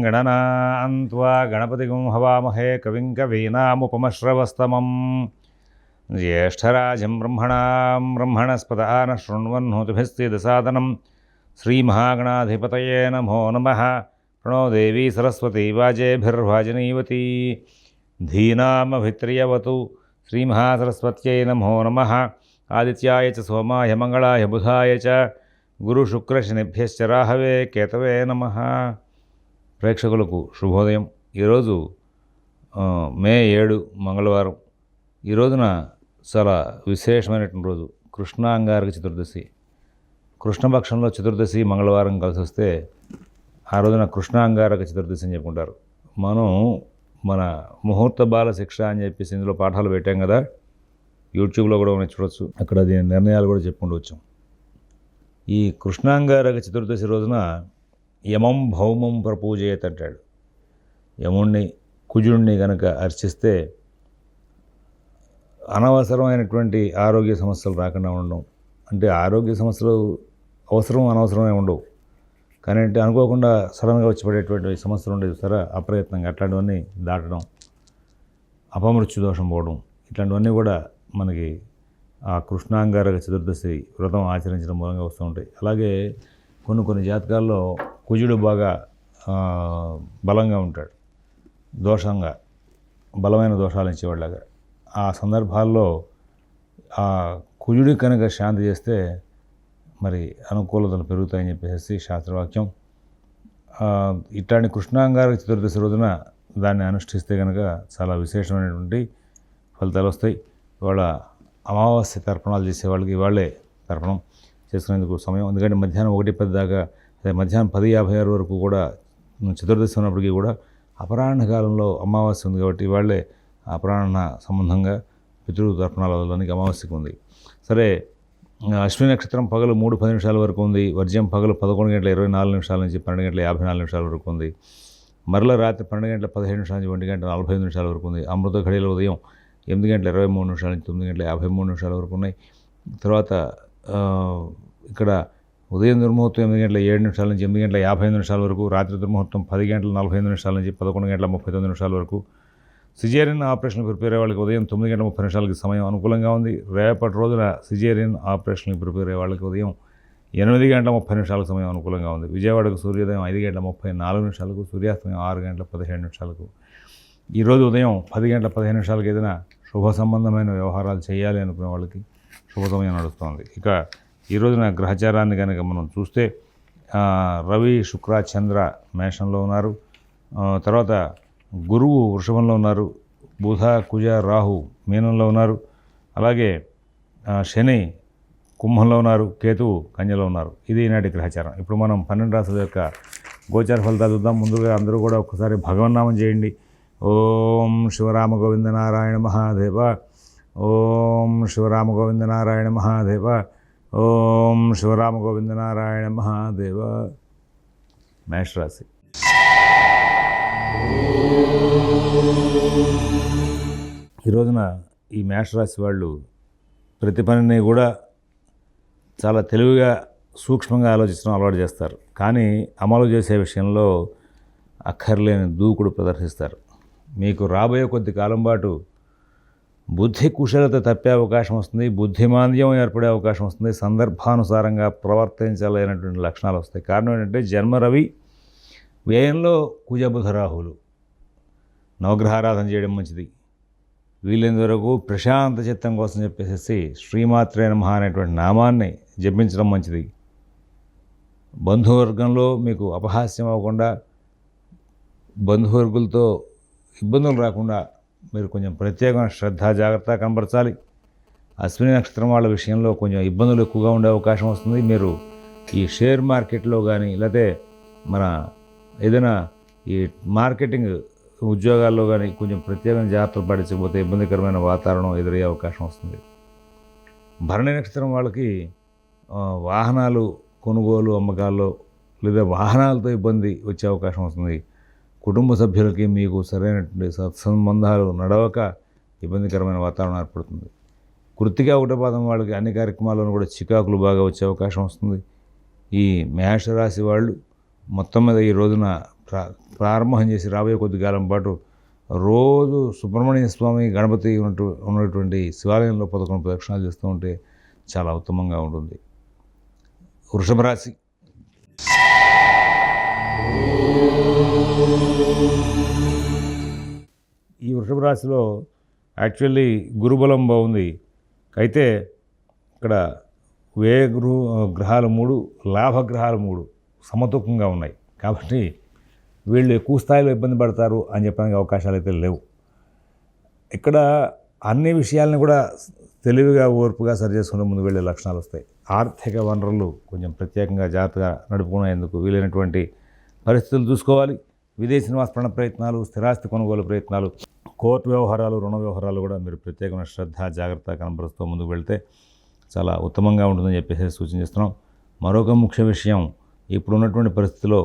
గణనాన్త్వా గణపతిగం హవామహే కవిం కవీనాముపమశ్రవస్తమం జ్యేష్ఠరాజం బ్రహ్మణస్పదాన శృణ్వన్నోతిభిస్సిదసాదనం శ్రీమహాగణాధిపతయే నమో నమః. ప్రణో దేవీ సరస్వతీ వాజేభిర్వాజనీవతి ధీనామభిత్రియవతు. శ్రీమహాసరస్వత్యై నమో నమః. ఆదిత్యాయ చ సోమాయ మంగళాయ బుధాయ చ గురుశుక్రశనిభ్యశ్చ రాహవే కేతవే నమః. ప్రేక్షకులకు శుభోదయం. ఈరోజు మే 7 మంగళవారం. ఈ రోజున చాలా విశేషమైనటువంటి రోజు, కృష్ణాంగారక చతుర్దశి. కృష్ణపక్షంలో చతుర్దశి మంగళవారం కలిసి వస్తే ఆ రోజున కృష్ణాంగారక చతుర్దశి అని చెప్పుకుంటారు. మనం మన ముహూర్త బాల శిక్ష అని చెప్పేసి ఇందులో పాఠాలు పెట్టాం కదా, యూట్యూబ్లో కూడా మనం చూడవచ్చు. అక్కడ దీని నిర్ణయాలు కూడా చెప్పుకుంటూ వచ్చాం. ఈ కృష్ణాంగారక చతుర్దశి రోజున యమం భౌమం ప్రపూజయత్ అంటాడు. యముణ్ణి కుజుణ్ణి కనుక అర్చిస్తే అనవసరమైనటువంటి ఆరోగ్య సమస్యలు రాకుండా ఉండడం. అంటే ఆరోగ్య సమస్యలు అవసరం అనవసరమే ఉండవు, కానీ అంటే అనుకోకుండా సడన్గా వచ్చి పడేటువంటి సమస్యలు ఉండేవి సరే, అప్రయత్నంగా అట్లాంటివన్నీ దాటడం, అపమృత్యు దోషం పోవడం, ఇట్లాంటివన్నీ కూడా మనకి ఆ కృష్ణాంగారక చతుర్దశి వ్రతం ఆచరించడం మూలంగా వస్తూ ఉంటాయి. అలాగే కొన్ని జాతకాల్లో కుజుడు బాగా బలంగా ఉంటాడు, దోషంగా బలమైన దోషాలు ఇచ్చేవాళ్ళగా. ఆ సందర్భాల్లో ఆ కుజుడి కనుక శాంతి చేస్తే మరి అనుకూలతలు పెరుగుతాయని చెప్పేసి శాస్త్రవాక్యం. ఇట్లాంటి కృష్ణాంగారక చతుర్దశి రోజున దాన్ని అనుష్ఠిస్తే కనుక చాలా విశేషమైనటువంటి ఫలితాలు వస్తాయి. ఇవాళ అమావాస్య తర్పణాలు చేసే వాళ్ళకి ఇవాళే తర్పణం చేసుకునేందుకు సమయం. ఎందుకంటే మధ్యాహ్నం 1:10 దాకా, అదే మధ్యాహ్నం 10:56 వరకు కూడా చతుర్దశి ఉన్నప్పటికీ కూడా అపరాహ్న కాలంలో అమావాస్య ఉంది కాబట్టి ఇవాళే అపరాహ్న సంబంధంగా పితృ తర్పణాలు వదలడానికి అమావాస్యకు ఉంది. సరే, అశ్విని నక్షత్రం పగలు 3:10 వరకు ఉంది. వర్జ్యం పగలు 11:24 నుంచి 12:54 వరకు ఉంది. మరల రాత్రి 12:17 నుంచి 1:45 వరకు ఉంది. అమృత ఘడియలు ఉదయం 8:23 నుంచి 9:53 వరకు ఉన్నాయి. తర్వాత ఇక్కడ ఉదయం దుర్ముహూర్తం 8:07 నుంచి 8:55 వరకు, రాత్రి దుర్ముహూర్తం 10:45 నుంచి 11:39 వరకు. సిజేరియన్ ఆపరేషన్ ప్రిపేర్ అయ్యే వాళ్ళకి ఉదయం 9:30 సమయం అనుకూలంగా ఉంది. రేపటి రోజున సిజేరియన్ ఆపరేషన్కి ప్రిపేర్ అయ్యే వాళ్ళకి ఉదయం 8:30 సమయం అనుకూలంగా ఉంది. విజయవాడకు సూర్యోదయం 5:34, సూర్యాస్తమయం 6:17. ఈరోజు ఉదయం 10:15 ఏదైనా శుభ సంబంధమైన వ్యవహారాలు చేయాలి అనుకునే వాళ్ళకి శుభ సమయం నడుస్తుంది. ఇక ఈ రోజున గ్రహచారాన్ని కనుక మనం చూస్తే రవి, శుక్ర, చంద్ర మేషంలో ఉన్నారు. తర్వాత గురువు వృషభంలో ఉన్నారు. బుధ, కుజ, రాహు మీనంలో ఉన్నారు. అలాగే శని కుంభంలో ఉన్నారు. కేతువు కన్యలో ఉన్నారు. ఇది ఈనాటి గ్రహచారం. ఇప్పుడు మనం 12 రాశుల యొక్క గోచార ఫలితాలు చూద్దాం. ముందుగా అందరూ కూడా ఒకసారి భగవన్నామం చేయండి. ఓం శివరామ గోవింద నారాయణ మహాదేవ, ఓం శివరామ గోవింద నారాయణ మహాదేవ, ఓం శివరామ గోవింద నారాయణ మహాదేవ. మేషరాశి. ఈ రోజున ఈ మేషరాశి వాళ్ళు ప్రతి పనిని కూడా చాలా తెలివిగా సూక్ష్మంగా ఆలోచించడం అలవాటు చేస్తారు. కానీ అమలు చేసే విషయంలో అక్కర్లేని దూకుడు ప్రదర్శిస్తారు. మీకు రాబోయే కొద్ది కాలం పాటు బుద్ధి కుశలత తప్పే అవకాశం వస్తుంది, బుద్ధిమాంద్యం ఏర్పడే అవకాశం వస్తుంది, సందర్భానుసారంగా ప్రవర్తించాలనేటువంటి లక్షణాలు వస్తాయి. కారణం ఏంటంటే జన్మరవి, వ్యయంలో కుజబుధ రాహులు. నవగ్రహారాధన చేయడం మంచిది. వీలైనంత వరకు ప్రశాంత చిత్తం కోసం చెప్పేసి శ్రీమాత్రే నమః అనేటువంటి నామాన్ని జపించడం మంచిది. బంధువర్గంలో మీకు అపహాస్యం అవ్వకుండా, బంధువర్గులతో ఇబ్బందులు రాకుండా మీరు కొంచెం ప్రత్యేకమైన శ్రద్ధ, జాగ్రత్త కనబరచాలి. అశ్విని నక్షత్రం వాళ్ళ విషయంలో కొంచెం ఇబ్బందులు ఎక్కువగా ఉండే అవకాశం వస్తుంది. మీరు ఈ షేర్ మార్కెట్లో కానీ లేకపోతే మన ఏదైనా ఈ మార్కెటింగ్ ఉద్యోగాల్లో కానీ కొంచెం ప్రత్యేకమైన జాగ్రత్తలు పాటించకపోతే ఇబ్బందికరమైన వాతావరణం ఎదురయ్యే అవకాశం వస్తుంది. భరణి నక్షత్రం వాళ్ళకి వాహనాలు కొనుగోలు అమ్మకాల్లో లేదా వాహనాలతో ఇబ్బంది వచ్చే అవకాశం వస్తుంది. కుటుంబ సభ్యులకి మీకు సరైనటువంటి సత్సంబంధాలు నడవక ఇబ్బందికరమైన వాతావరణం ఏర్పడుతుంది. కృత్తికా ఉటపాదం వాళ్ళకి అన్ని కార్యక్రమాల్లోనూ కూడా చికాకులు బాగా వచ్చే అవకాశం వస్తుంది. ఈ మేషరాశి వాళ్ళు మొత్తం మీద ఈ రోజున ప్రారంభం చేసి రాబోయే కొద్ది కాలం పాటు రోజు సుబ్రహ్మణ్య స్వామి గణపతి ఉన్నటువంటి శివాలయంలో 11 ప్రదక్షిణాలు చేస్తూ ఉంటే చాలా ఉత్తమంగా ఉంటుంది. వృషభ రాశి. ఈ వృషభ రాశిలో యాక్చువల్లీ గురుబలం బాగుంది. అయితే ఇక్కడ వ్యయ గ్రహాలు 3, లాభగ్రహాలు 3 సమతూకంగా ఉన్నాయి. కాబట్టి వీళ్ళు ఎక్కువ స్థాయిలో ఇబ్బంది పడతారు అని చెప్పడానికి అవకాశాలు అయితే లేవు. ఇక్కడ అన్ని విషయాలను కూడా తెలివిగా ఓర్పుగా సరిచేసుకుని ముందు వెళ్ళే లక్షణాలు వస్తాయి. ఆర్థిక వనరులు కొంచెం ప్రత్యేకంగా జాగ్రత్తగా నడుపుకునేందుకు వీలైనటువంటి పరిస్థితులు చూసుకోవాలి. విదేశీ నివాస ప్రయత్నాలు, స్థిరాస్తి కొనుగోలు ప్రయత్నాలు, కోర్టు వ్యవహారాలు, రుణ వ్యవహారాలు కూడా మీరు ప్రత్యేకమైన శ్రద్ధ జాగ్రత్త కనబరుస్తూ ముందుకు వెళ్తే చాలా ఉత్తమంగా ఉంటుందని చెప్పేసి సూచన చేస్తున్నాం. మరొక ముఖ్య విషయం, ఇప్పుడున్నటువంటి పరిస్థితిలో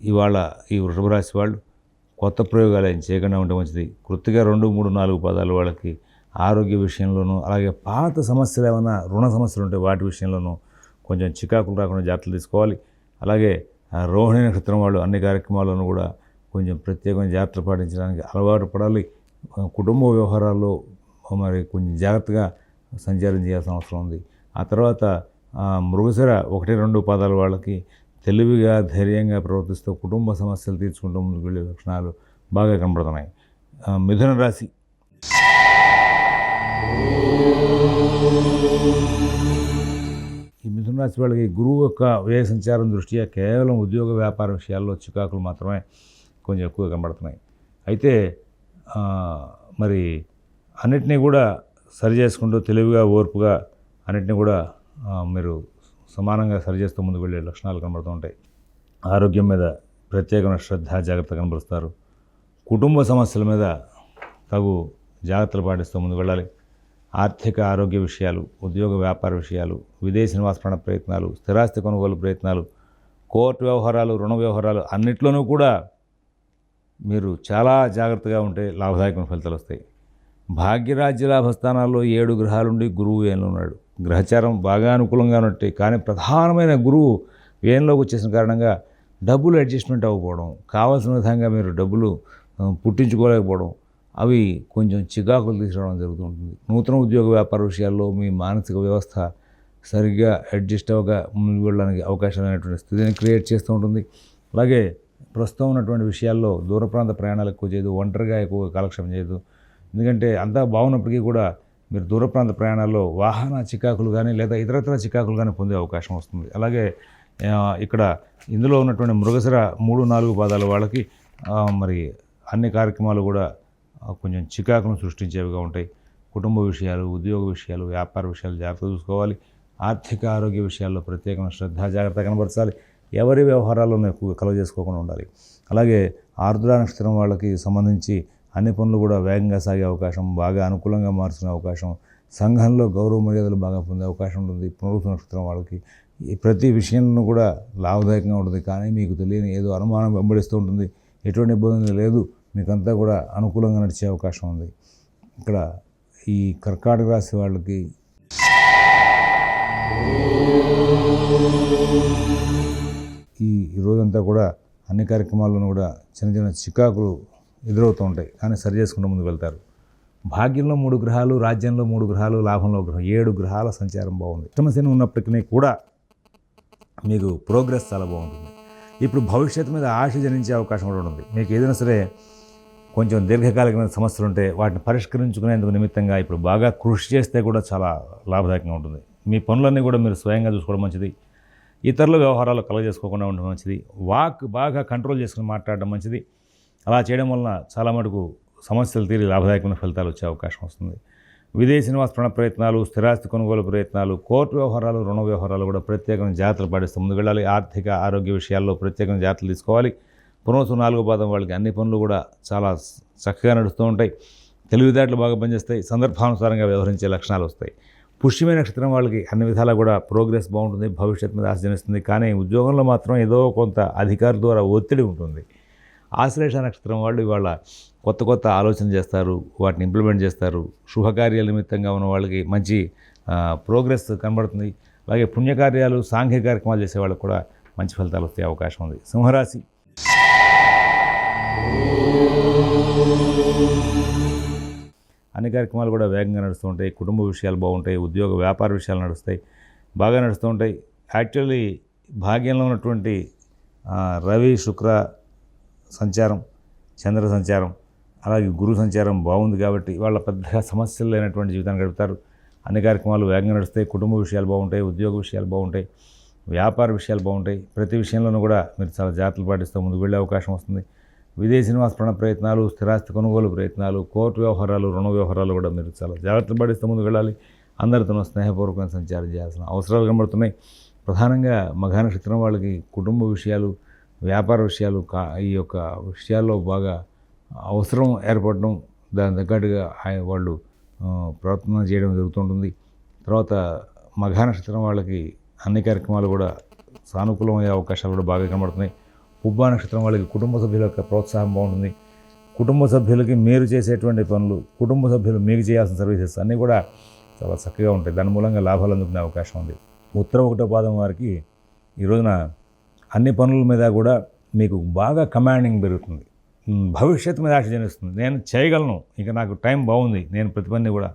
ఇవాళ ఈ వృషభ రాశి వాళ్ళు కొత్త ప్రయోగాలు ఏం చేయకుండా ఉంటే మంచిది. కృత్తిగా 2, 3, 4 పాదాలు వాళ్ళకి ఆరోగ్య విషయంలోనూ, అలాగే పాత సమస్యలు ఏమైనా రుణ సమస్యలు ఉంటే వాటి విషయంలోనూ కొంచెం చికాకులు రాకుండా జాగ్రత్తలు తీసుకోవాలి. అలాగే రోహిణి నక్షత్రం వాళ్ళు అన్ని కార్యక్రమాల్లోనూ కూడా కొంచెం ప్రత్యేకమైన జాగ్రత్తలు పాటించడానికి అలవాటు పడాలి. కుటుంబ వ్యవహారాల్లో మరి కొంచెం జాగ్రత్తగా సంచారం చేయాల్సిన అవసరం ఉంది. ఆ తర్వాత మృగశిర 1, 2 పాదాల వాళ్ళకి తెలివిగా ధైర్యంగా ప్రవర్తిస్తూ కుటుంబ సమస్యలు తీర్చుకుంటూ ముందుకు వెళ్ళే లక్షణాలు బాగా కనబడుతున్నాయి. మిథున రాశి. ఈ మిథున రాశి వాళ్ళకి గురువు యొక్క వ్యయ సంచారం దృష్ట్యా కేవలం ఉద్యోగ వ్యాపార విషయాల్లో చికాకులు మాత్రమే కొంచెం ఎక్కువగా కనబడుతున్నాయి. అయితే మరి అన్నిటినీ కూడా సరి చేసుకుంటూ తెలివిగా ఓర్పుగా అన్నిటినీ కూడా మీరు సమానంగా సరిచేస్తూ ముందుకు వెళ్ళే లక్షణాలు కనబడుతూ ఉంటాయి. ఆరోగ్యం మీద ప్రత్యేకమైన శ్రద్ధ జాగ్రత్త కనబరుస్తారు. కుటుంబ సమస్యల మీద తగు జాగ్రత్తలు పాటిస్తూ ముందుకు వెళ్ళాలి. ఆర్థిక ఆరోగ్య విషయాలు, ఉద్యోగ వ్యాపార విషయాలు, విదేశీ నివాస ప్రయత్నాలు, స్థిరాస్తి కొనుగోలు ప్రయత్నాలు, కోర్టు వ్యవహారాలు, రుణ వ్యవహారాలు అన్నిట్లోనూ కూడా మీరు చాలా జాగ్రత్తగా ఉంటే లాభదాయకమైన ఫలితాలు వస్తాయి. భాగ్యరాజ్య లాభస్థానాల్లో 7 గ్రహాలుండి గురువు వ్యయంలో ఉన్నాడు. గ్రహచారం బాగా అనుకూలంగా ఉన్నట్టు, కానీ ప్రధానమైన గురువు వ్యయంలోకి వచ్చేసిన కారణంగా డబ్బులు అడ్జస్ట్మెంట్ అవ్వకపోవడం, కావాల్సిన విధంగా మీరు డబ్బులు పుట్టించుకోలేకపోవడం, అవి కొంచెం చికాకులు తీసుకురావడం జరుగుతుంటుంది. నూతన ఉద్యోగ వ్యాపార విషయాల్లో మీ మానసిక వ్యవస్థ సరిగ్గా అడ్జస్ట్ అవ్వగా ముందుకు వెళ్ళడానికి అవకాశమైనటువంటి స్థితిని క్రియేట్ చేస్తూ ఉంటుంది. అలాగే ప్రస్తుతం ఉన్నటువంటి విషయాల్లో దూర ప్రాంత ప్రయాణాలు ఎక్కువ చేయదు, ఒంటరిగా ఎక్కువ కాలక్షేపం చేయదు. ఎందుకంటే అంతా బాగున్నప్పటికీ కూడా మీరు దూర ప్రాంత ప్రయాణాల్లో వాహన చికాకులు కానీ లేదా ఇతరత్ర చికాకులు కానీ పొందే అవకాశం వస్తుంది. అలాగే ఇక్కడ ఇందులో ఉన్నటువంటి మృగశిర 3, 4 పాదాల వాళ్ళకి మరి అన్ని కార్యక్రమాలు కూడా కొంచెం చికాకును సృష్టించేవిగా ఉంటాయి. కుటుంబ విషయాలు, ఉద్యోగ విషయాలు, వ్యాపార విషయాలు జాగ్రత్త చూసుకోవాలి. ఆర్థిక ఆరోగ్య విషయాల్లో ప్రత్యేకమైన శ్రద్ధ జాగ్రత్త కనబరచాలి. ఎవరి వ్యవహారాల్లోనూ ఎక్కువ కలువ చేసుకోకుండా ఉండాలి. అలాగే ఆర్ద్ర నక్షత్రం వాళ్ళకి సంబంధించి అన్ని పనులు కూడా వేగంగా సాగే అవకాశం, బాగా అనుకూలంగా మార్చుకునే అవకాశం, సంఘంలో గౌరవ మర్యాదలు బాగా పొందే అవకాశం ఉంటుంది. పునరుద్ధ నక్షత్రం వాళ్ళకి ప్రతి విషయంలో కూడా లాభదాయకంగా ఉంటుంది. కానీ మీకు తెలియని ఏదో అనుమానం వెంబడిస్తూ ఉంటుంది. ఎటువంటి ఇబ్బంది లేదు, మీకంతా కూడా అనుకూలంగా నడిచే అవకాశం ఉంది. ఇక్కడ ఈ కర్కాటక రాశి వాళ్ళకి ఈ రోజంతా కూడా అన్ని కార్యక్రమాల్లోనూ కూడా చిన్న చిన్న చికాకులు ఎదురవుతూ ఉంటాయి, కానీ సరి చేసుకుంటూ ముందుకు వెళ్తారు. భాగ్యంలో 3 గ్రహాలు, రాజ్యంలో 3 గ్రహాలు, లాభంలో గ్రహం, 7 గ్రహాల సంచారం బాగుంది. సమస్యను ఉన్నప్పటికీ కూడా మీకు ప్రోగ్రెస్ చాలా బాగుంటుంది. ఇప్పుడు భవిష్యత్తు మీద ఆశ జనించే అవకాశం కూడా ఉంటుంది. మీకు ఏదైనా సరే కొంచెం దీర్ఘకాలికమైన సమస్యలు ఉంటే వాటిని పరిష్కరించుకునేందుకు నిమిత్తంగా ఇప్పుడు బాగా కృషి చేస్తే కూడా చాలా లాభదాయకంగా ఉంటుంది. మీ పనులన్నీ కూడా మీరు స్వయంగా చూసుకోవడం మంచిది. ఇతరుల వ్యవహారాలు కలగజేసుకోకుండా ఉండడం మంచిది. వాక్ బాగా కంట్రోల్ చేసుకుని మాట్లాడడం మంచిది. అలా చేయడం వలన చాలా మటుకు సమస్యలు తీరి లాభదాయకమైన ఫలితాలు వచ్చే అవకాశం వస్తుంది. విదేశీ నివాస ప్రయత్నాలు, స్థిరాస్తి కొనుగోలు ప్రయత్నాలు, కోర్టు వ్యవహారాలు, రుణ వ్యవహారాలు కూడా ప్రత్యేకమైన జాగ్రత్తలు పాటిస్తూ ముందుకు వెళ్ళాలి. ఆర్థిక ఆరోగ్య విషయాల్లో ప్రత్యేకమైన జాగ్రత్తలు తీసుకోవాలి. పునరుసు 4 పాదం వాళ్ళకి అన్ని పనులు కూడా చాలా చక్కగా నడుస్తూ ఉంటాయి. తెలివితేటలు బాగా పనిచేస్తాయి. సందర్భానుసారంగా వ్యవహరించే లక్షణాలు వస్తాయి. పుష్యమైన నక్షత్రం వాళ్ళకి అన్ని విధాలా కూడా ప్రోగ్రెస్ బాగుంటుంది, భవిష్యత్తు మీద ఆశ జనిస్తుంది. కానీ ఉద్యోగంలో మాత్రం ఏదో కొంత అధికారుల ద్వారా ఒత్తిడి ఉంటుంది. ఆశ్లేష నక్షత్రం వాళ్ళు ఇవాళ కొత్త కొత్త ఆలోచన చేస్తారు, వాటిని ఇంప్లిమెంట్ చేస్తారు. శుభకార్యాల నిమిత్తంగా ఉన్న వాళ్ళకి మంచి ప్రోగ్రెస్ కనబడుతుంది. అలాగే పుణ్యకార్యాలు, సాంఘిక కార్యక్రమాలు చేసే వాళ్ళకి కూడా మంచి ఫలితాలు వస్తే అవకాశం ఉంది. సింహరాశి. అన్ని కార్యక్రమాలు కూడా వేగంగా నడుస్తూ ఉంటాయి. కుటుంబ విషయాలు బాగుంటాయి, ఉద్యోగ వ్యాపార విషయాలు నడుస్తాయి, బాగా నడుస్తూ ఉంటాయి. యాక్చువల్లీ భాగ్యంలో ఉన్నటువంటి రవి శుక్ర సంచారం, చంద్ర సంచారం, అలాగే గురు సంచారం బాగుంది కాబట్టి వాళ్ళ పెద్దగా సమస్యలు లేనటువంటి జీవితాన్ని గడుపుతారు. అన్ని కార్యక్రమాలు వేగంగా నడుస్తాయి, కుటుంబ విషయాలు బాగుంటాయి, ఉద్యోగ విషయాలు బాగుంటాయి, వ్యాపార విషయాలు బాగుంటాయి. ప్రతి విషయంలోనూ కూడా మీరు చాలా జాగ్రత్తలు పాటిస్తూ ముందుకు వెళ్ళే అవకాశం వస్తుంది. విదేశీ నివాస ప్రయత్నాలు, స్థిరాస్తి కొనుగోలు ప్రయత్నాలు, కోర్టు వ్యవహారాలు, రుణ వ్యవహారాలు కూడా మీరు చాలా జాగ్రత్తలు పాటిస్తూ ముందుకు వెళ్ళాలి. అందరితోనూ స్నేహపూర్వకంగా సంచారం చేయాల్సిన అవసరాలు కనబడుతున్నాయి. ప్రధానంగా మఘ నక్షత్రం వాళ్ళకి కుటుంబ విషయాలు, వ్యాపార విషయాలు, ఈ యొక్క విషయాల్లో బాగా అవసరం ఏర్పడడం, దాని తగ్గట్టుగా వాళ్ళు ప్రయత్నం చేయడం జరుగుతుంటుంది. తర్వాత మఘ నక్షత్రం వాళ్ళకి అన్ని కార్యక్రమాలు కూడా సానుకూలమయ్యే అవకాశాలు కూడా బాగా కనబడుతున్నాయి. పుబ్బా నక్షత్రం వాళ్ళకి కుటుంబ సభ్యుల యొక్క ప్రోత్సాహం బాగుంటుంది. కుటుంబ సభ్యులకి మీరు చేసేటువంటి పనులు, కుటుంబ సభ్యులు మీకు చేయాల్సిన సర్వీసెస్ అన్నీ కూడా చాలా చక్కగా ఉంటాయి. దాని మూలంగా లాభాలు అందుకునే అవకాశం ఉంది. ఉత్తర 1వ పాదం వారికి ఈ రోజున అన్ని పనుల మీద కూడా మీకు బాగా కమాండింగ్ పెరుగుతుంది. భవిష్యత్తు మీద ఆశ జనిస్తుంది. నేను చేయగలను, ఇక నాకు టైం బాగుంది, నేను ప్రతి పని కూడా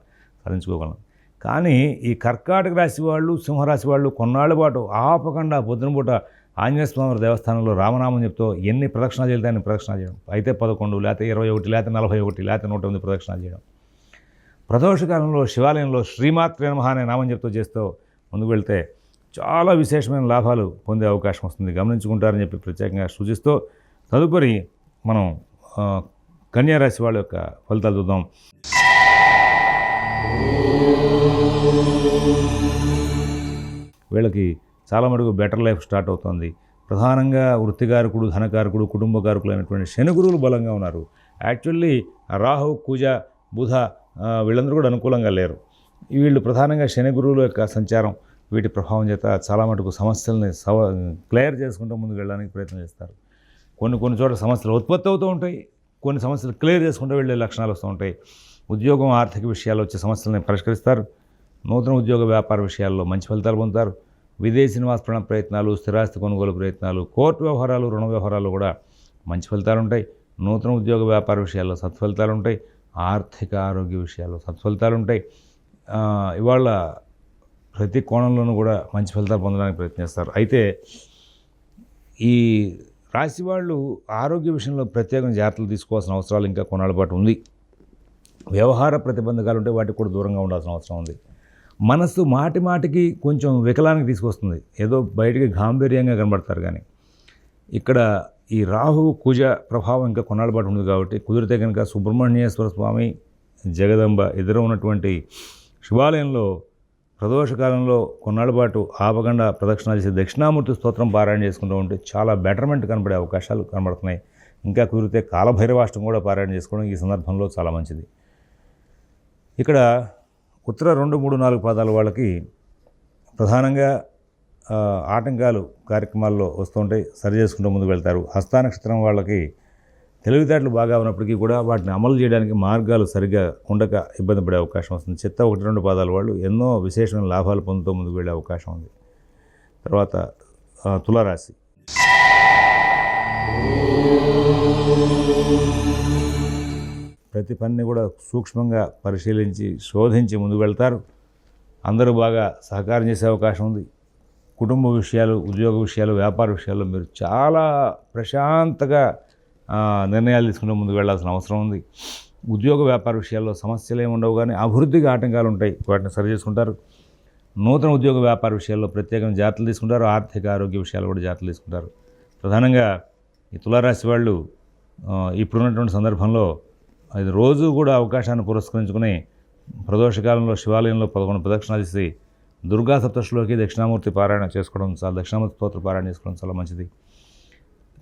సాధించుకోగలను. కానీ ఈ కర్కాటక రాశి వాళ్ళు, సింహరాశి వాళ్ళు కొన్నాళ్ళ పాటు ఆపకుండా పొద్దునపూట ఆంజనేయ స్వామి దేవస్థానంలో రామనామం చెప్తూ ఎన్ని ప్రదక్షిణాలు చేయాలి దాన్ని ప్రదక్షిణాలు చేయడం, అయితే 11, లేకపోతే 21, లేకపోతే 41, లేకపోతే 108 ప్రదక్షిణాలు చేయడం. ప్రదోషకాలంలో శివాలయంలో శ్రీమాత్రే నమః అనే నామం చేస్తూ ముందుకు వెళ్తే చాలా విశేషమైన లాభాలు పొందే అవకాశం వస్తుంది. గమనించుకుంటారని చెప్పి ప్రత్యేకంగా సూచిస్తూ తదుపరి మనం కన్యారాశి వాళ్ళ యొక్క ఫలితాలు చూద్దాం. వీళ్ళకి చాలా మటుకు బెటర్ లైఫ్ స్టార్ట్ అవుతుంది. ప్రధానంగా వృత్తికారకుడు, ధనకారకుడు, కుటుంబకారకులైనటువంటి శని గురువులు బలంగా ఉన్నారు. యాక్చువల్లీ రాహు, కుజ, బుధ వీళ్ళందరూ కూడా అనుకూలంగా లేరు. వీళ్ళు ప్రధానంగా శని గురువుల యొక్క సంచారం, వీటి ప్రభావం చేత చాలా మటుకు సమస్యల్ని క్లియర్ చేసుకుంటూ ముందుకు వెళ్ళడానికి ప్రయత్నం చేస్తారు. కొన్ని చోట్ల సమస్యలు ఉత్పత్తి అవుతూ ఉంటాయి, కొన్ని సమస్యలు క్లియర్ చేసుకుంటూ వెళ్ళే లక్షణాలు వస్తూ ఉంటాయి. ఉద్యోగం, ఆర్థిక విషయాల్లో వచ్చే సమస్యలను పరిష్కరిస్తారు. నూతన ఉద్యోగ వ్యాపార విషయాల్లో మంచి ఫలితాలు పొందుతారు. విదేశీ నివాస ప్రయత్నాలు, స్థిరాస్తి కొనుగోలు ప్రయత్నాలు, కోర్టు వ్యవహారాలు, రుణ వ్యవహారాలు కూడా మంచి ఫలితాలు ఉంటాయి. నూతన ఉద్యోగ వ్యాపార విషయాల్లో సత్ఫలితాలు ఉంటాయి. ఆర్థిక ఆరోగ్య విషయాల్లో సత్ఫలితాలు ఉంటాయి. ఇవాళ ప్రతి కోణంలోనూ కూడా మంచి ఫలితాలు పొందడానికి ప్రయత్నిస్తారు. అయితే ఈ రాశి వాళ్ళు ఆరోగ్య విషయంలో ప్రత్యేకంగా జాగ్రత్తలు తీసుకోవాల్సిన అవసరాలు ఇంకా కొన్నాళ్ళ పాటు ఉంది. వ్యవహార ప్రతిబంధకాలు ఉంటే వాటికి కూడా దూరంగా ఉండాల్సిన అవసరం ఉంది. మనస్సు మాటికి కొంచెం వికలానికి తీసుకొస్తుంది. ఏదో బయటికి గాంభీర్యంగా కనబడతారు. కానీ ఇక్కడ ఈ రాహు, కుజ ప్రభావం ఇంకా కొన్నాళ్ళ పాటు ఉంది కాబట్టి కుదిరితే కనుక సుబ్రహ్మణ్యేశ్వర స్వామి, జగదంబ ఇద్దరు ఉన్నటువంటి శివాలయంలో ప్రదోషకాలంలో కొన్నాళ్ళ పాటు ఆపకుండా ప్రదక్షిణాలు చేసి దక్షిణామూర్తి స్తోత్రం పారాయణ చేసుకుంటూ ఉంటే చాలా బెటర్మెంట్ కనబడే అవకాశాలు కనబడుతున్నాయి. ఇంకా కుదిరితే కాలభైరవాష్టం కూడా పారాయణ చేసుకోవడం ఈ సందర్భంలో చాలా మంచిది. ఇక్కడ ఉత్తర 2, 3, 4 పాదాల వాళ్ళకి ప్రధానంగా ఆటంకాలు కార్యక్రమాల్లో వస్తుంటాయి, సరి చేసుకుంటూ ముందుకు వెళ్తారు. హస్త నక్షత్రం వాళ్ళకి తెలివితేటలు బాగా ఉన్నప్పటికీ కూడా వాటిని అమలు చేయడానికి మార్గాలు సరిగ్గా ఉండక ఇబ్బంది పడే అవకాశం వస్తుంది. చిత్త 1, 2 పాదాల వాళ్ళు ఎన్నో విశేషమైన లాభాలు పొందుతూ ముందుకు వెళ్ళే అవకాశం ఉంది. తర్వాత తులారాశి. ప్రతి పనిని కూడా సూక్ష్మంగా పరిశీలించి శోధించి ముందుకు వెళ్తారు. అందరూ బాగా సహకారం చేసే అవకాశం ఉంది. కుటుంబ విషయాలు, ఉద్యోగ విషయాలు, వ్యాపార విషయాల్లో మీరు చాలా ప్రశాంతంగా నిర్ణయాలు తీసుకుంటూ ముందుకు వెళ్ళాల్సిన అవసరం ఉంది. ఉద్యోగ వ్యాపార విషయాల్లో సమస్యలు ఏమి ఉండవు, కానీ అభివృద్ధికి ఆటంకాలు ఉంటాయి, వాటిని సరి చేసుకుంటారు. నూతన ఉద్యోగ వ్యాపార విషయాల్లో ప్రత్యేకంగా జాగ్రత్తలు తీసుకుంటారు. ఆర్థిక ఆరోగ్య విషయాలు కూడా జాగ్రత్తలు తీసుకుంటారు. ప్రధానంగా ఈ తులారాశి వాళ్ళు ఇప్పుడున్నటువంటి సందర్భంలో అది రోజు కూడా అవకాశాన్ని పురస్కరించుకుని ప్రదోషకాలంలో శివాలయంలో 11 ప్రదక్షిణాలు చేసి దుర్గా సప్తశతిలోకి దక్షిణామూర్తి పారాయణ చేసుకోవడం, దక్షిణామూర్తి స్తోత్ర పారాయణ చేసుకోవడం చాలా మంచిది.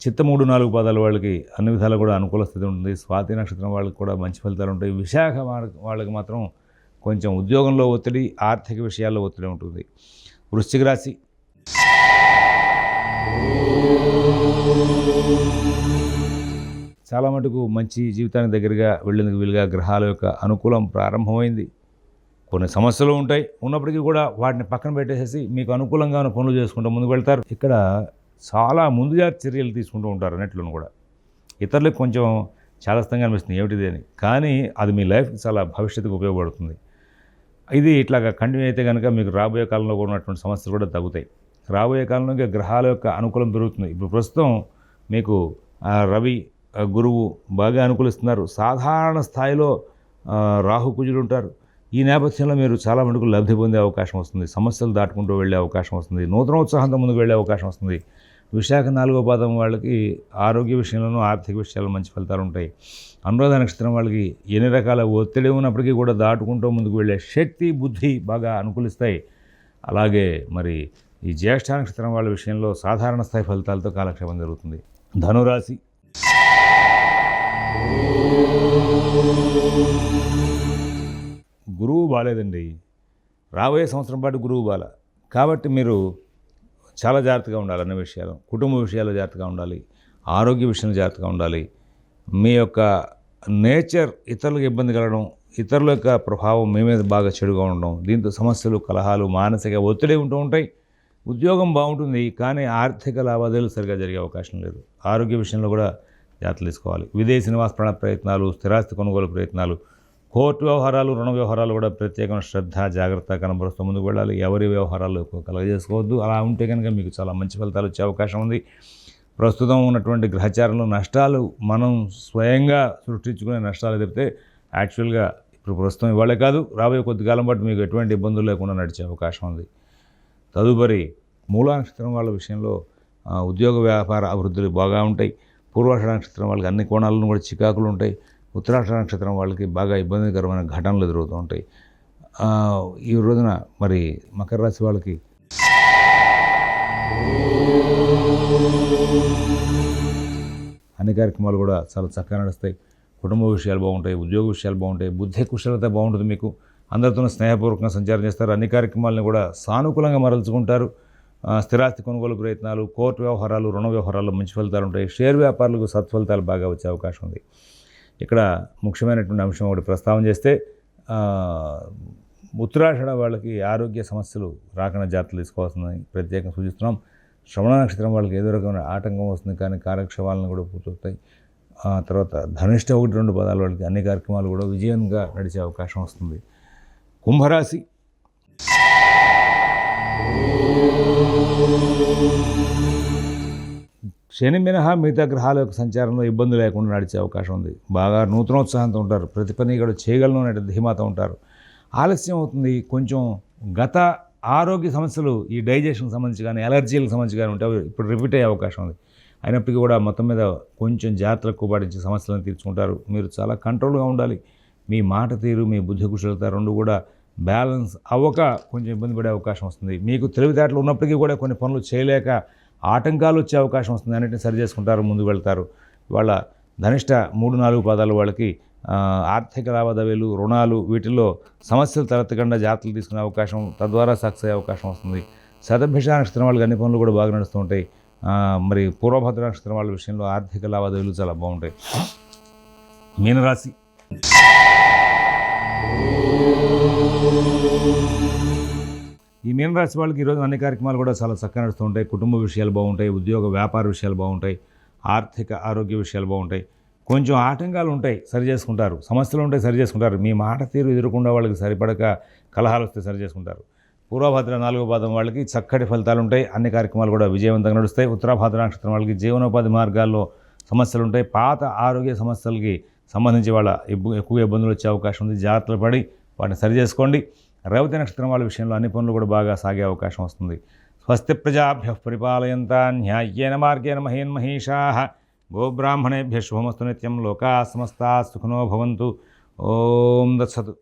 చిత్త 3, 4 పాదాల వాళ్ళకి అన్ని విధాలు కూడా అనుకూల స్థితి ఉంటుంది. స్వాతి నక్షత్రం వాళ్ళకి కూడా మంచి ఫలితాలు ఉంటాయి. విశాఖ వాళ్ళకి మాత్రం కొంచెం ఉద్యోగంలో ఒత్తిడి, ఆర్థిక విషయాల్లో ఒత్తిడి ఉంటుంది. వృశ్చిక రాశి. చాలా మటుకు మంచి జీవితానికి దగ్గరగా వెళ్ళేందుకు వీలుగా గ్రహాల యొక్క అనుకూలం ప్రారంభమైంది. కొన్ని సమస్యలు ఉంటాయి, ఉన్నప్పటికీ కూడా వాటిని పక్కన పెట్టేసేసి మీకు అనుకూలంగా పనులు చేసుకుంటూ ముందుకు వెళ్తారు. ఇక్కడ చాలా ముందుగా చర్యలు తీసుకుంటూ ఉంటారు అన్నిట్లను కూడా. ఇతరులకు కొంచెం చాదస్తంగా అనిపిస్తుంది ఏమిటిది అని, కానీ అది మీ లైఫ్కి చాలా భవిష్యత్తుకు ఉపయోగపడుతుంది. ఇది ఇట్లాగా కంటిన్యూ అయితే కనుక మీకు రాబోయే కాలంలో కూడా ఉన్నటువంటి సమస్యలు కూడా తగ్గుతాయి. రాబోయే కాలంలో ఇంకా గ్రహాల యొక్క అనుకూలం పెరుగుతుంది. ఇప్పుడు ప్రస్తుతం మీకు రవి గురువు బాగా అనుకూలిస్తున్నారు. సాధారణ స్థాయిలో రాహు కుజులు ఉంటారు. ఈ నేపథ్యంలో మీరు చాలా మటుకు లబ్ధి పొందే అవకాశం వస్తుంది. సమస్యలు దాటుకుంటూ వెళ్ళే అవకాశం వస్తుంది. నూతనోత్సాహంతో ముందుకు వెళ్ళే అవకాశం వస్తుంది. విశాఖ 4వ పాదం వాళ్ళకి ఆరోగ్య విషయంలోనూ ఆర్థిక విషయాల్లో మంచి ఫలితాలు ఉంటాయి. అనురాధ నక్షత్రం వాళ్ళకి ఎన్ని రకాల ఒత్తిడి ఉన్నప్పటికీ కూడా దాటుకుంటూ ముందుకు వెళ్ళే శక్తి బుద్ధి బాగా అనుకూలిస్తాయి. అలాగే మరి ఈ జ్యేష్ఠ నక్షత్రం వాళ్ళ విషయంలో సాధారణ స్థాయి ఫలితాలతో కాలక్షేపం జరుగుతుంది. ధనురాశి గురువు బాలేదండి. రాబోయే సంవత్సరం పాటు గురువు బాల. కాబట్టి మీరు చాలా జాగ్రత్తగా ఉండాలి. అన్ని విషయాలు, కుటుంబ విషయాల్లో జాగ్రత్తగా ఉండాలి, ఆరోగ్య విషయంలో జాగ్రత్తగా ఉండాలి. మీ యొక్క నేచర్ ఇతరులకు ఇబ్బంది కలగడం, ఇతరుల యొక్క ప్రభావం మీ మీద బాగా చెడుగా ఉండడం, దీంతో సమస్యలు, కలహాలు, మానసిక ఒత్తిడి ఉంటూ ఉంటాయి. ఉద్యోగం బాగుంటుంది, కానీ ఆర్థిక లావాదేవీలు సరిగా జరిగే అవకాశం లేదు. ఆరోగ్య విషయంలో కూడా జాగ్రత్తలు తీసుకోవాలి. విదేశీ నివాస ప్రయత్నాలు, స్థిరాస్తి కొనుగోలు ప్రయత్నాలు, కోర్టు వ్యవహారాలు, రుణ వ్యవహారాలు కూడా ప్రత్యేకమైన శ్రద్ధ, జాగ్రత్త కనబరుస్తూ ముందుకు వెళ్ళాలి. ఎవరి వ్యవహారాలు ఎక్కువ కలగజేసుకోవద్దు. అలా ఉంటే కనుక మీకు చాలా మంచి ఫలితాలు వచ్చే అవకాశం ఉంది. ప్రస్తుతం ఉన్నటువంటి గ్రహచారంలో నష్టాలు మనం స్వయంగా సృష్టించుకునే నష్టాలు తప్పితే యాక్చువల్గా ఇప్పుడు ప్రస్తుతం ఇవాళే కాదు, రాబోయే కొద్ది కాలం పాటు మీకు ఎటువంటి ఇబ్బందులు లేకుండా నడిచే అవకాశం ఉంది. తదుపరి మూలా నక్షత్రం వాళ్ళ విషయంలో ఉద్యోగ వ్యాపార అభివృద్ధులు బాగా ఉంటాయి. పూర్వాషాఢ నక్షత్రం వాళ్ళకి అన్ని కోణాలను కూడా చికాకులు ఉంటాయి. ఉత్తరాషాఢ నక్షత్రం వాళ్ళకి బాగా ఇబ్బందికరమైన ఘటనలు ఎదురవుతూ ఉంటాయి. ఈ రోజున మరి మకర రాశి వాళ్ళకి అన్ని కార్యక్రమాలు కూడా చాలా చక్కగా నడుస్తాయి. కుటుంబ విషయాలు బాగుంటాయి, ఉద్యోగ విషయాలు బాగుంటాయి, బుద్ధి కుశలత బాగుంటుంది. మీకు అందరితో స్నేహపూర్వకంగా సంచారం చేస్తారు. అన్ని కార్యక్రమాలను కూడా సానుకూలంగా మరల్చుకుంటారు. స్థిరాస్తి కొనుగోలు ప్రయత్నాలు, కోర్టు వ్యవహారాలు, రుణ వ్యవహారాల్లో మంచి ఫలితాలు ఉంటాయి. షేర్ వ్యాపారులకు సత్ఫలితాలు బాగా వచ్చే అవకాశం ఉంది. ఇక్కడ ముఖ్యమైనటువంటి అంశం ఒకటి ప్రస్తావన చేస్తే ఉత్తరాషాఢ వాళ్ళకి ఆరోగ్య సమస్యలు రాకుండా జాగ్రత్తలు తీసుకోవాల్సిందని ప్రత్యేకంగా సూచిస్తున్నాం. శ్రవణ నక్షత్రం వాళ్ళకి ఏదో రకమైన ఆటంకం వస్తుంది, కానీ కార్యక్షేమాలను కూడా పూర్తవుతాయి. తర్వాత ధనిష్ట 1-2 పదాల వాళ్ళకి అన్ని కార్యక్రమాలు కూడా విజయంగా నడిచే అవకాశం వస్తుంది. కుంభరాశి శని మినహా మిగతా గ్రహాల యొక్క సంచారంలో ఇబ్బంది లేకుండా నడిచే అవకాశం ఉంది. బాగా నూతనోత్సాహంతో ఉంటారు. ప్రతి పని కూడా చేయగలను అనే ధీమాతో ఉంటారు. ఆలస్యం అవుతుంది. కొంచెం గత ఆరోగ్య సమస్యలు, ఈ డైజెషన్కి సంబంధించి కానీ ఎలర్జీలకు సంబంధించి కానీ ఉంటే ఇప్పుడు రిపీట్ అయ్యే అవకాశం ఉంది. అయినప్పటికీ కూడా మొత్తం మీద కొంచెం జాగ్రత్తలు కూపాటించి సమస్యలను తీర్చుకుంటారు. మీరు చాలా కంట్రోల్గా ఉండాలి. మీ మాట తీరు, మీ బుద్ధి కుశలత రెండు కూడా బ్యాలెన్స్ అవ్వక కొంచెం ఇబ్బంది పడే అవకాశం వస్తుంది. మీకు తెలివితేటలు ఉన్నప్పటికీ కూడా కొన్ని పనులు చేయలేక ఆటంకాలు వచ్చే అవకాశం వస్తుంది. అన్నింటినీ సరి చేసుకుంటారు, ముందుకు వెళ్తారు. వాళ్ళ ధనిష్ట 3-4 పదాలు వాళ్ళకి ఆర్థిక లావాదేవీలు, రుణాలు, వీటిల్లో సమస్యలు తలెత్తకుండా జాగ్రత్తలు తీసుకునే అవకాశం, తద్వారా సక్సెస్ అయ్యే అవకాశం వస్తుంది. శతభిష నక్షత్రం వాళ్ళకి అన్ని పనులు కూడా బాగా నడుస్తూ ఉంటాయి. మరి పూర్వభద్ర నక్షత్రం వాళ్ళ విషయంలో ఆర్థిక లావాదేవీలు చాలా బాగుంటాయి. మీనరాశి ఈ మీనరాశి వాళ్ళకి ఈరోజు అన్ని కార్యక్రమాలు కూడా చాలా చక్కగా నడుస్తూ ఉంటాయి. కుటుంబ విషయాలు బాగుంటాయి, ఉద్యోగ వ్యాపార విషయాలు బాగుంటాయి, ఆర్థిక ఆరోగ్య విషయాలు బాగుంటాయి. కొంచెం ఆటంకాలు ఉంటాయి, సరి చేసుకుంటారు. సమస్యలు ఉంటాయి, సరి చేసుకుంటారు. మీ మాట తీరు ఎదురకుండా వాళ్ళకి సరిపడక కలహాలు వస్తే సరి చేసుకుంటారు. పూర్వభద్ర 4వ పాదం వాళ్ళకి చక్కటి ఫలితాలు ఉంటాయి. అన్ని కార్యక్రమాలు కూడా విజయవంతంగా నడుస్తాయి. ఉత్తరాభద్ర నక్షత్రం వాళ్ళకి జీవనోపాధి మార్గాల్లో సమస్యలు ఉంటాయి. పాత ఆరోగ్య సమస్యలకి సంబంధించి వాళ్ళ ఎక్కువ ఇబ్బందులు వచ్చే అవకాశం ఉంది. జాగ్రత్తలు పడి వాటిని సరి చేసుకోండి. రేవతి నక్షత్రం వాళ్ళ విషయంలో అన్ని పనులు కూడా బాగా సాగే అవకాశం వస్తుంది. స్వస్తి ప్రజాభ్యః పరిపాలయంతాం న్యాయ్యేన మార్గేణ మహీన్మహీషాః గోబ్రాహ్మణేభ్యః శుభమస్తు నిత్యం. లోకాః సమస్తాః సుఖినో భవంతు. ఓం దత్సతు.